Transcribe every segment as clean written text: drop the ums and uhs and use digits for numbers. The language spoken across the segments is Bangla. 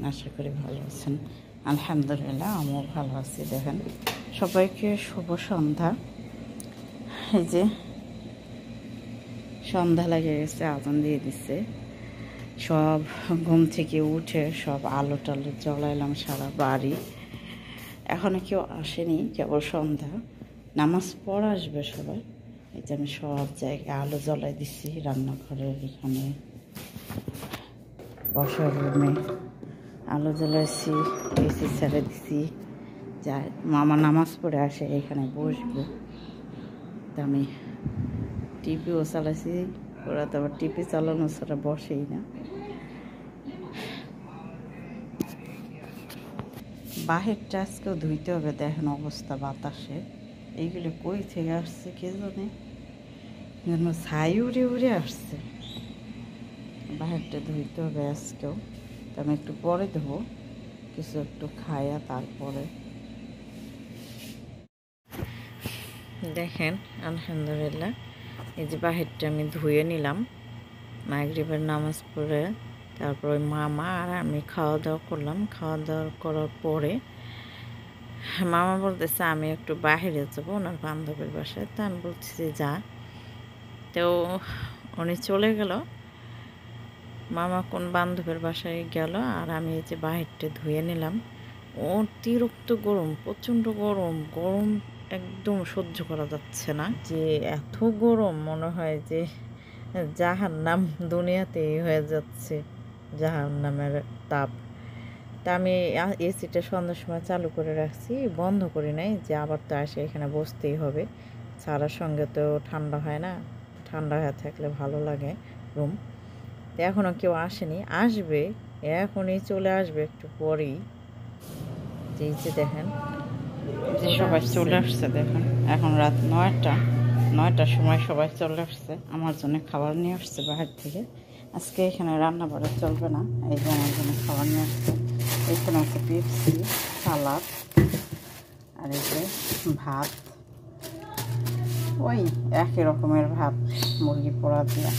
আশা করি ভালো আছেন। আলহামদুলিল্লাহ আমিও ভালো আছি। দেখেন, সবাইকে শুভ সন্ধ্যা। এই যে সন্ধ্যা লেগে গেছে, আজান দিয়ে দিচ্ছে। সব ঘুম থেকে উঠে সব আলো টালো জ্বলাইলাম সারা বাড়ি। এখনো কেউ আসেনি, কেবল সন্ধ্যা। নামাজ পড়া আসবে সবাই। এই যে আমি সব জায়গায় আলো জ্বলাই দিচ্ছি, রান্নাঘরের এখানে, বসার রুমে আলো জ্বলাইছি, এসি ছেড়ে দিছি। যাই মামা নামাজ পড়ে আসে, এখানে বসবো। তা আমি টিভিও চালাইছি, ওরা তো আবার টিভি চালানো ছাড়া বসেই না। বাহিরটা আজকেও ধুইতে হবে, দেখেন অবস্থা বাতাসে। এইগুলো কই থেকে আসছে কে জানে, যেন ছাই উড়ে উড়ে আসছে। বাহিরটা ধুইতে হবে আজকেও। তা আমি একটু পরে দেবো, কিছু একটু খাইয়া তারপরে। দেখেন আলহামদুলিল্লাহ, এই যে বাহিরটা আমি ধুয়ে নিলাম মাগরিবের নামাজ পড়ে। তারপর ওই মামা আর আমি খাওয়া দাওয়া করলাম। খাওয়া দাওয়া করার পরে মামা বলতেছে আমি একটু বাহিরে যাবো ওনার বান্ধবীর বাসায়। তা আমি বলছি যে যা। তো উনি চলে গেল, মামা কোন বান্ধবীর বাসায় গেল, আর আমি এই যে বাহিরটা ধুয়ে নিলাম। অতিরিক্ত গরম, প্রচণ্ড গরম, গরম একদম সহ্য করা যাচ্ছে না। যে এত গরম মনে হয় যে জাহান্নাম দুনিয়াতে হয়ে যাচ্ছে, জাহান্নামের তাপ। তা আমি এসিটা সন্ধ্যার সময় চালু করে রাখছি, বন্ধ করি নাই, যে আবার তো আসে এখানে বসতেই হবে। ছাড়ার সঙ্গে তো ঠান্ডা হয় না, ঠান্ডা হয়ে থাকলে ভালো লাগে রুম। তো এখনও কেউ আসেনি, আসবে এখনই, চলে আসবে একটু পরেই। এই যে দেখেন সবাই চলে আসছে। দেখেন এখন রাত 9টার সময় সবাই চলে আসছে। আমার জন্য খাবার নিয়ে আসছে বাহির থেকে। আজকে এখানে রান্না বাড়া চলবে না, এই যে আমার জন্য খাবার নিয়ে আসছে। এখানে আছে পেপসি, সালাদ, আর এই যে ভাত, ওই একই রকমের ভাত, মুরগি পোড়া দিয়ে।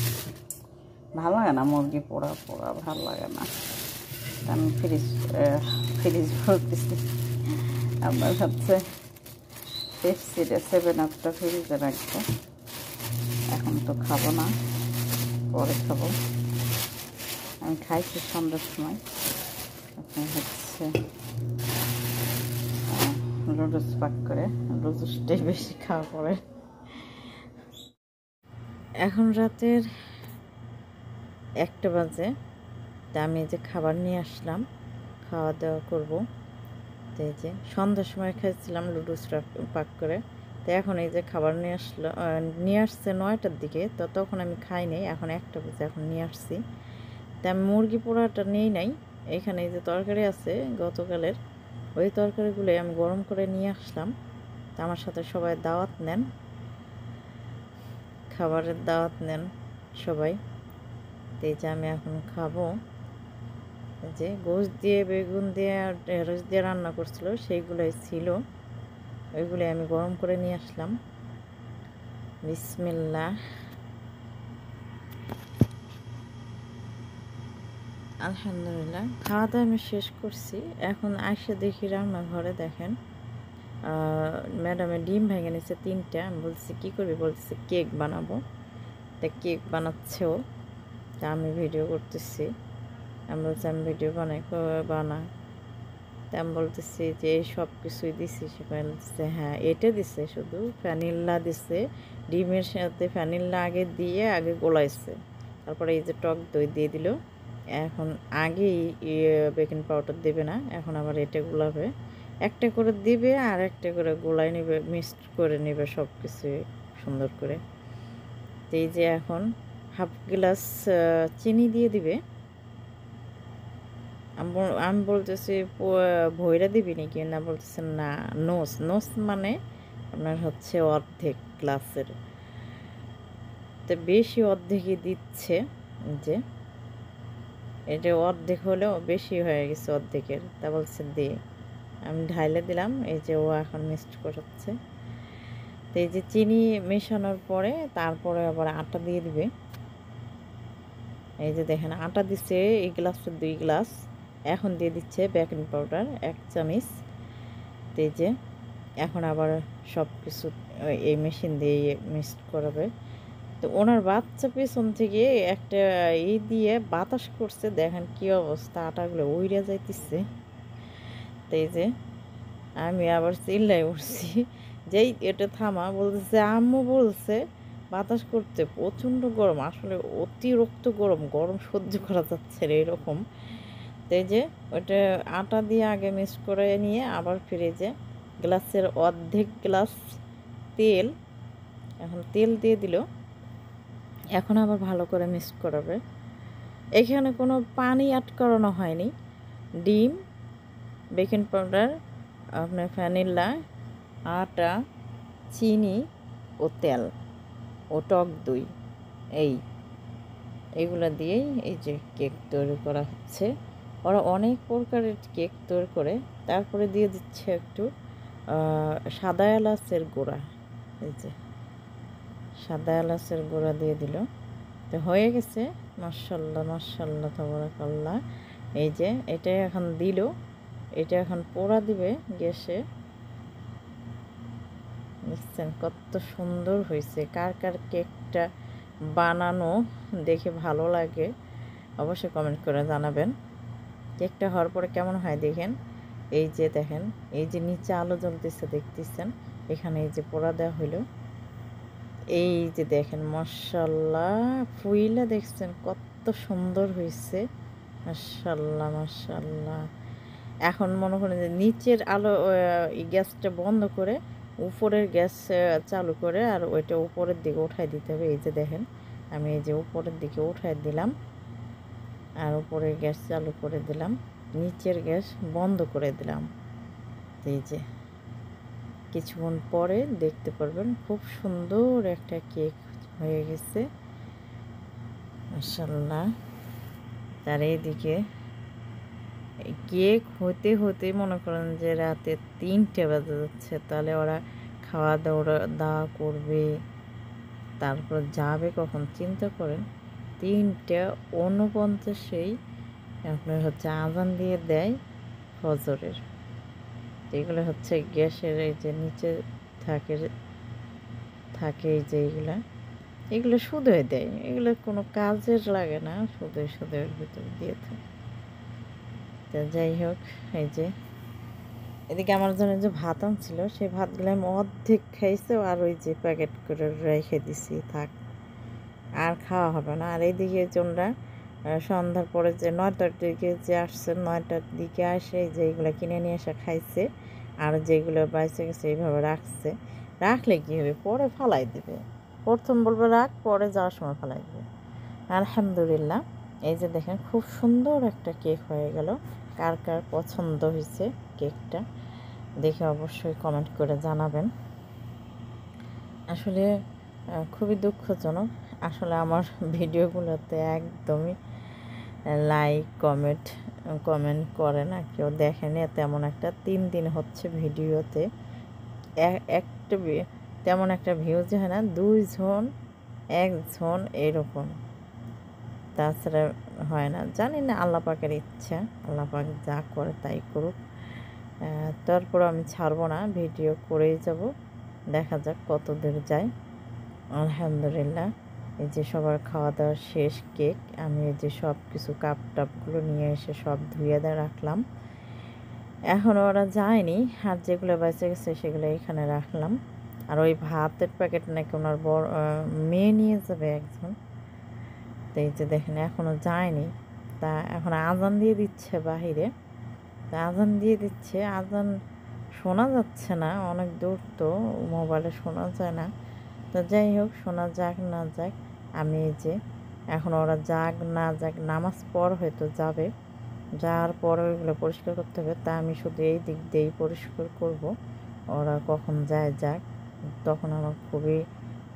ভালো লাগে না মুরগি পোড়া পোড়া, ভালো লাগে না। আমি ফ্রিজ ভরতেছি। আপনার হচ্ছে পেপসিটা 7 আপটা ফ্রিজে রাখবো। এখন তো খাবো না, পরে খাবো। আমি খাইছি সন্ধ্যার সময়। আপনার হচ্ছে লুডুস পাক করে, লুডুসটাই বেশি খাওয়া পড়ে। এখন রাতের 1টা বাজে। তা আমি যে খাবার নিয়ে আসলাম, খাওয়া দাওয়া করবো। তো এই যে সন্ধ্যার সময় খাইছিলাম লুডুস পাক করে। তো এখন এই যে খাবার নিয়ে আসছে 9টার দিকে। তো তখন আমি খাই নাই, এখন 1টা বাজে, এখন নিয়ে আসছি। তা আমি মুরগি পোড়াটা নিয়েই নাই। এখানে এই যে তরকারি আছে গতকালের, ওই তরকারিগুলো আমি গরম করে নিয়ে আসলাম। তা আমার সাথে সবাই দাওয়াত নেন, খাবারের দাওয়াত নেন সবাই। তো এই যে আমি এখন খাবো। যে গোশ দিয়ে, বেগুন দিয়ে আর ঢেঁড়স দিয়ে রান্না করছিল, সেইগুলোই ছিল, ওইগুলোই আমি গরম করে নিয়ে আসলাম। বিসমিল্লাহ। আলহামদুলিল্লাহ খাওয়া দাওয়া আমি শেষ করছি। এখন আসে দেখি রান্নাঘরে, দেখেন ম্যাডামে ডিম ভেঙে নিচ্ছে 3টা। আমি বলছি কী করবি, বলতেছে কেক বানাবো। তা কেক বানাচ্ছেও, তা আমি ভিডিও করতেছি। আমি বলছি আমি ভিডিও বানা। তা আমি বলতেছি যে সব কিছুই দিছি। সে বলতেছে হ্যাঁ এটা দিছে, শুধু ভ্যানিলা দিছে, ডিমের সাথে ভ্যানিলা আগে দিয়ে আগে গোলাইছে, তারপরে এই যে টক দই দিয়ে দিল। এখন আগেই বেকিং পাউডার দেবে না, এখন আবার এটা গোলাবে, একটা করে দিবে আর একটা করে গোলাই নেবে, মিক্সড করে নেবে সব কিছু সুন্দর করে। তো এই যে এখন হাফ গ্লাস চিনি দিয়ে দিবে। আমি বলতেছি ভইরা দিবি নাকি, না বলতেছে না, নোস মানে আপনার হচ্ছে অর্ধেক গ্লাসের, তো বেশি অর্ধেকই দিচ্ছে। যে এটা অর্ধেক হলেও বেশি হয়ে গেছে অর্ধেকের। তা বলছে দে, আমি ঢাইলে দিলাম। এই যে ও এখন মিক্সড করাচ্ছে। তো এই যে চিনি মেশানোর পরে তারপরে আবার আটা দিয়ে দিবে। এই যে দেখেন আটা দিচ্ছে এই গ্লাসে 2 গ্লাস, এখন দিয়ে দিচ্ছে বেকিং পাউডার 1 চামচ। এই যে এখন আবার সব কিছু এই মেশিন দিয়ে মিক্স করাবে। তো ওনার বাচ্চা পেছন থেকে একটা দিয়ে বাতাস করছে, দেখেন কি অবস্থা, আটাগুলো উইড়া যাইতেছে। তো এই যে আমি আবার চিল্লাই উঠছি, যেই এটা থামা বলতেছে আম্মু বলছে বাতাস করতে, প্রচণ্ড গরম, আসলে অতিরিক্ত গরম, গরম সহ্য করা যাচ্ছে না এরকম। তো এই যে ওটা আটা দিয়ে আগে মিক্স করে নিয়ে আবার ফ্রিজে গ্লাসের অর্ধেক গ্লাস তেল, এখন তেল দিয়ে দিল। এখন আবার ভালো করে মিক্স করাবে। এখানে কোনো পানি অ্যাড করানো হয়নি, ডিম, বেকিং পাউডার, আপনার ভ্যানিলা, আটা, চিনি ও তেল ও টক দই, এইগুলো দিয়েই এই যে কেক তৈরি করা হচ্ছে। ওরা অনেক প্রকারের কেক তৈরি করে। তারপরে দিয়ে দিচ্ছে একটু সাদা এলাচের গুঁড়া, এই যে সাদা এলাচের গুঁড়া দিয়ে দিল। তো হয়ে গেছে, মাশাআল্লাহ মাশাআল্লাহ তাবারাকাল্লাহ। এই যে এটা এখন দিল, এটা এখন পোড়া দিবে গ্যাসে। দেখছেন কত সুন্দর হয়েছে। কার কার কেকটা বানানো দেখে ভালো লাগে অবশ্যই কমেন্ট করে জানাবেন। কেকটা হওয়ার পরে কেমন হয় দেখেন। এই যে দেখেন, এই যে নিচে আলো জ্বলতেছে দেখতেছেন, এখানে এই যে পোড়া দেওয়া হইলো। এই যে দেখেন মাশাআল্লাহ, ফুইলা দেখছেন কত সুন্দর হয়েছে, মাশাআল্লাহ মাশাআল্লাহ। এখন মনে করেন যে নিচের আলো গ্যাসটা বন্ধ করে উপরের গ্যাস চালু করে আর ওইটা উপরের দিকে উঠাই দিতে হবে। এই যে দেখেন আমি এই যে উপরের দিকে উঠাই দিলাম আর উপরের গ্যাস চালু করে দিলাম, নিচের গ্যাস বন্ধ করে দিলাম। এই যে কিছুক্ষণ পরে দেখতে পারবেন খুব সুন্দর একটা কেক হয়ে গেছে, মাশাআল্লাহ। তার এইদিকে কেক হতে হতে মনে করেন যে রাতে 3টে বাজে যাচ্ছে, তাহলে ওরা খাওয়া দাওয়া করবে, তারপর যাবে কখন চিন্তা করেন। 3:49 আপনার হচ্ছে আজান দিয়ে দেয় ফজরের। এগুলো হচ্ছে গ্যাসের এই যে নিচে থাকে থাকে এই যে এগুলো শুধুই দেয়, এগুলো কোনো কাজের লাগে না, শুধুই এর ভিতর দিয়ে থাকে। তো যাই হোক, এই যে এদিকে আমার জন্য যে ভাত আনছিল সেই ভাতগুলো আমি অর্ধেক খাইছে, আর ওই যে প্যাকেট করে রেখে দিছি, থাক আর খাওয়া হবে না। আর এইদিকে তোমরা সন্ধ্যার পরে যে 9টার দিকে যে আসছে, 9টার দিকে আসে যে এইগুলো কিনে নিয়ে এসে খাইছে, আর যেগুলো বাইসে গেছে এইভাবে রাখছে। রাখলে কী হবে, পরে ফালাই দেবে, প্রথম বলবে রাখ, পরে যাওয়ার সময় ফালাই দেবে। আলহামদুলিল্লাহ, এই যে দেখেন খুব সুন্দর একটা কেক হয়ে গেল। কার কার পছন্দ হয়েছে কেকটা দেখে অবশ্যই কমেন্ট করে জানাবেন। আসলে খুবই দুঃখজনক, আসলে আমার ভিডিওগুলোতে একদমই লাইক কমেন্ট করে না, কেউ দেখেনি তেমন একটা। 3 দিন হচ্ছে ভিডিওতে একটা তেমন একটা ভিউজ হয় না, 2 জন 1 জন এরকম, তাছাড়া হয় না। জানি না, আল্লাহ পাকের ইচ্ছা, আল্লাহ পাক যা করে তাই করুক। তারপর আমি ছাড়বো না, ভিডিও করেই যাব, দেখা যাক কত দূর যায়। আলহামদুলিল্লাহ, এই যে সবার খাওয়া দাওয়া শেষ, কেক আমি এই যে সব কিছু কাপ টাপগুলো নিয়ে এসে সব ধুয়ে রাখলাম। এখনও ওরা যায়নি, আর যেগুলো বেঁচে গেছে সেগুলো এখানে রাখলাম। আর ওই ভাতের প্যাকেট নাকি ওনার বড় মেয়ে নিয়ে যাবে একজন। তো এই যে দেখেন এখনও যায়নি, তা এখন আজান দিয়ে দিচ্ছে বাহিরে। তা আজান দিয়ে দিচ্ছে, আজান শোনা যাচ্ছে না, অনেক দূর তো মোবাইলে শোনা যায় না। তো যাই হোক, শোনা যাক না যাক, আমি এই যে এখন ওরা যাক না যাক, নামাজ পড় হয়তো যাবে, যাওয়ার পরে ওইগুলো পরিষ্কার করতে হবে। তা আমি শুধু এই দিক দিয়েই পরিষ্কার করব, ওরা কখন যায় যাক। তখন আমার খুবই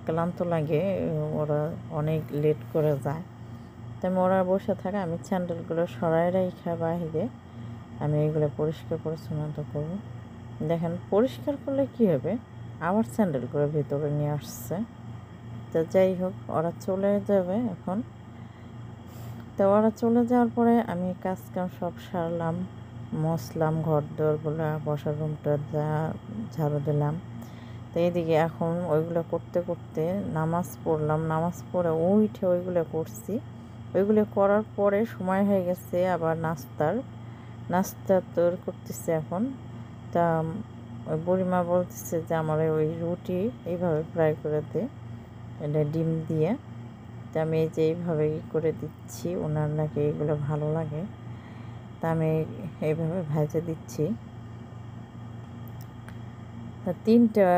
ক্লান্ত লাগে, ওরা অনেক লেট করে যায়। তো আমি ওরা বসে থাকে, আমি স্যান্ডেলগুলো সরাই রাখা বাহিরে, আমি এগুলো পরিষ্কার পরিচ্ছন্নতা করব। দেখেন পরিষ্কার করলে কি হবে, আবার স্যান্ডেলগুলো ভিতরে নিয়ে আসছে। তো যাই হোক, ওরা চলে যাবে এখন। তো তো ওরা চলে যাওয়ার পরে আমি কাজ কাম সব সারলাম, মুছলাম, ঘর দোরগুলো, বসার রুমটা ঝাড়ু দিলাম। তো এইদিকে এখন ওইগুলো করতে করতে নামাজ পড়লাম, নামাজ পড়ে উঠে ওইগুলো করছি। ওইগুলো করার পরে সময় হয়ে গেছে আবার নাস্তা তৈরি করতেছে এখন। তা ওই বুড়িমা বলতেছে যে আমার ওই রুটি এইভাবে ফ্রাই করে দে, এটা ডিম দিয়ে। তা আমি এই যে এইভাবে করে দিচ্ছি, ওনার নাকি এইগুলো ভালো লাগে, তা আমি এইভাবে ভেজে দিচ্ছি। তা 3টা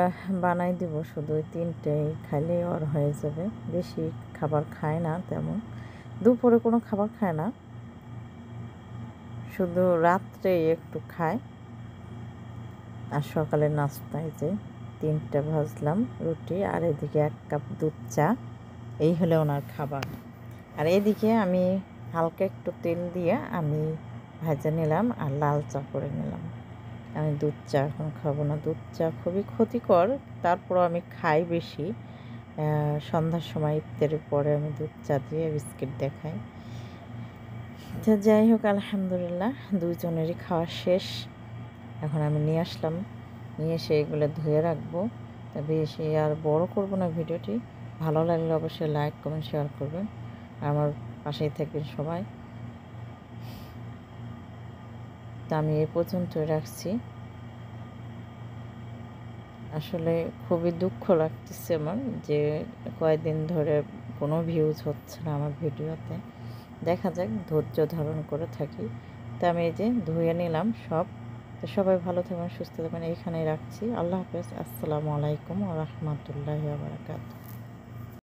বানাই দিব, শুধু ওই 3টাই খাইলেই ওর হয়ে যাবে। বেশি খাবার খায় না তেমন, দুপুরে কোনো খাবার খায় না, শুধু রাত্রে একটু খায়। আর সকালে নাস্তায় যে 3টা ভাজলাম রুটি, আর এদিকে 1 কাপ দুধ চা, এই হলো ওনার খাবার। আর এদিকে আমি হালকা একটু তেল দিয়ে আমি ভেজে নিলাম আর লাল চা করে নিলাম। আমি দুধ চা এখন খাবো না, দুধ চা খুবই ক্ষতিকর, তারপরও আমি খাই বেশি। সন্ধ্যার সময় ইফতারের পরে আমি দুধ চা দিয়ে বিস্কিট দিয়ে খাই। তো যাই হোক, আলহামদুলিল্লাহ দুজনেরই খাওয়া শেষ। এখন আমি নিয়ে আসলাম, নিয়ে এসে এগুলো ধুয়ে রাখবো। তা বেশি আর বড় করব না ভিডিওটি। ভালো লাগলে অবশ্যই লাইক কমেন্ট শেয়ার করবেন, আমার পাশেই থাকবেন সবাই। তা আমি এ পর্যন্ত রাখছি। আসলে খুবই দুঃখ লাগতেছে আমার যে কয়েকদিন ধরে কোনো ভিউজ হচ্ছে না আমার ভিডিওতে। দেখা যাক, ধৈর্য ধারণ করে থাকি। তা আমি এই যে ধুয়ে নিলাম সব। তো সবাই ভালো থাকবেন, সুস্থ থাকবেন, এইখানেই রাখছি। আল্লাহ হাফেজ, আসসালামু আলাইকুম ওয়া রাহমাতুল্লাহি ওয়া বারাকাতুহু।